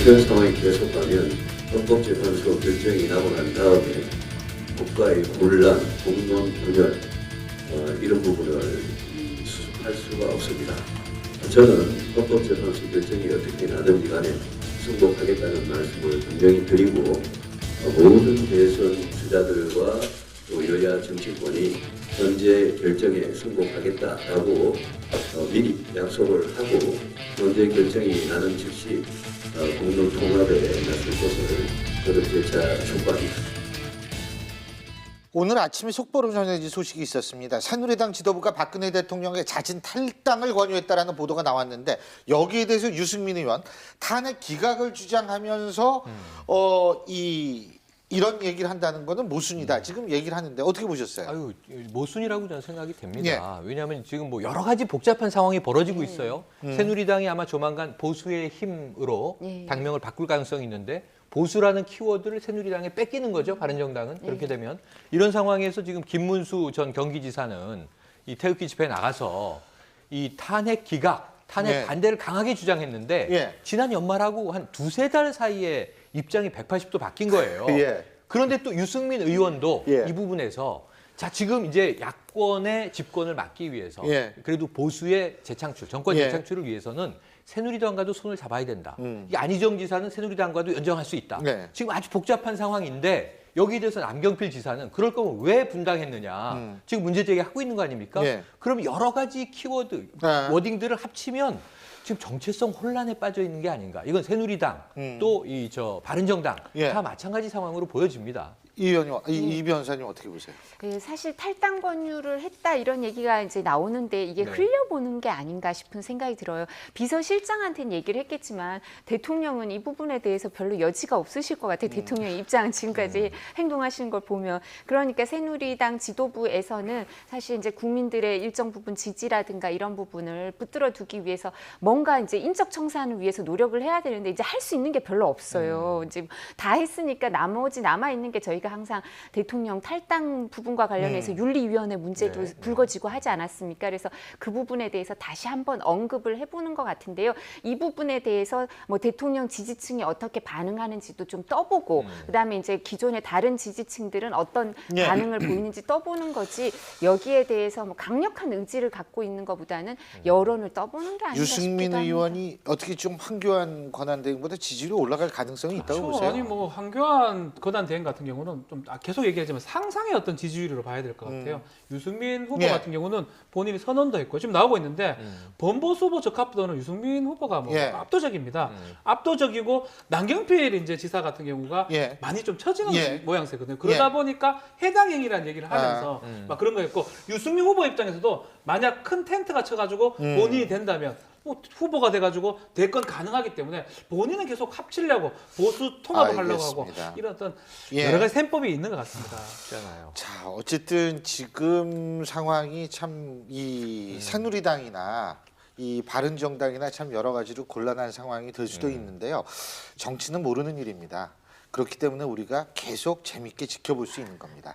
이런 상황이 계속하면 헌법재판소 결정이 나고 난 다음에 국가의 혼란, 공론 분열 이런 부분을 수습할 수가 없습니다. 저는 헌법재판소 결정이 어떻게 나든지 간에 승복하겠다는 말씀을 분명히 드리고 모든 대선 주자들과 또 여야 정치권이 현재 결정에 승복하겠다라고 미리 약속을 하고 현재 결정이 나는 즉시 공론 통합에 나설 것을 저는 재차 촉구합니다. 오늘 아침에 속보로 전해진 소식이 있었습니다. 새누리당 지도부가 박근혜 대통령의 자진 탈당을 권유했다라는 보도가 나왔는데 여기에 대해서 유승민 의원 탄핵 기각을 주장하면서 이런 얘기를 한다는 거는 모순이다. 지금 얘기를 하는데 어떻게 보셨어요? 아유, 모순이라고 저는 생각이 됩니다. 왜냐하면 지금 뭐 여러 가지 복잡한 상황이 벌어지고 있어요. 새누리당이 아마 조만간 보수의 힘으로 당명을 바꿀 가능성이 있는데 보수라는 키워드를 새누리당에 뺏기는 거죠. 바른정당은 그렇게 되면 이런 상황에서 지금 김문수 전 경기지사는 이 태극기 집회에 나가서 이 탄핵 기각, 탄핵 반대를 강하게 주장했는데 지난 연말하고 한 두세 달 사이에 입장이 180도 바뀐 거예요. 그런데 또 유승민 의원도 이 부분에서 자 지금 이제 야권의 집권을 막기 위해서 그래도 보수의 재창출, 정권 재창출을 위해서는 새누리당과도 손을 잡아야 된다. 이 안희정 지사는 새누리당과도 연정할 수 있다. 지금 아주 복잡한 상황인데 여기에 대해서 남경필 지사는 그럴 거면 왜 분당했느냐. 지금 문제 제기하고 있는 거 아닙니까? 그럼 여러 가지 키워드, 워딩들을 합치면 지금 정체성 혼란에 빠져 있는 게 아닌가. 이건 새누리당 또 이 바른정당 다 마찬가지 상황으로 보여집니다. 이 의원님, 이 변호사님 어떻게 보세요? 네, 사실 탈당 권유를 했다 이런 얘기가 이제 나오는데 이게 흘려보는 게 아닌가 싶은 생각이 들어요. 비서실장한테는 얘기를 했겠지만 대통령은 이 부분에 대해서 별로 여지가 없으실 것 같아요. 대통령의 입장은 지금까지 행동하시는 걸 보면. 그러니까 새누리당 지도부에서는 사실 이제 국민들의 일정 부분 지지라든가 이런 부분을 붙들어 두기 위해서 뭔가 이제 인적 청산을 위해서 노력을 해야 되는데 이제 할 수 있는 게 별로 없어요. 이제 다 했으니까 나머지 남아 있는 게 저희가 항상 대통령 탈당 부분과 관련해서 윤리위원회 문제도 불거지고 하지 않았습니까? 그래서 그 부분에 대해서 다시 한번 언급을 해보는 것 같은데요. 이 부분에 대해서 뭐 대통령 지지층이 어떻게 반응하는지도 좀 떠보고 그다음에 이제 기존의 다른 지지층들은 어떤 반응을 보이는지 떠보는 거지 여기에 대해서 뭐 강력한 의지를 갖고 있는 것보다는 여론을 떠보는 게 아닌가 유승민 싶기도 의원이 합니다. 어떻게 좀 황교안 권한대행보다 지지율이 올라갈 가능성이 있다고 보세요? 아니 뭐 황교안 권한대행 같은 경우는 좀 계속 얘기하지만 상상의 어떤 지지율로 봐야 될 것 같아요. 유승민 후보 같은 경우는 본인이 선언도 했고 지금 나오고 있는데 범보수 후보 적합도는 유승민 후보가 뭐 압도적입니다. 압도적이고 남경필 이제 지사 같은 경우가 많이 좀 처지는 모양새거든요. 그러다 보니까 해당 행위라는 얘기를 하면서 막 그런 거였고 유승민 후보 입장에서도 만약 큰 텐트가 쳐가지고 본인이 된다면 뭐 후보가 돼가지고 대권 가능하기 때문에 본인은 계속 합치려고 보수 통합을 하려고 하고 이런 어떤 여러 가지 셈법이 있는 것 같습니다. 자, 어쨌든 지금 상황이 참 이 새누리당이나 이 바른정당이나 참 여러 가지로 곤란한 상황이 될 수도 있는데요. 정치는 모르는 일입니다. 그렇기 때문에 우리가 계속 재밌게 지켜볼 수 있는 겁니다.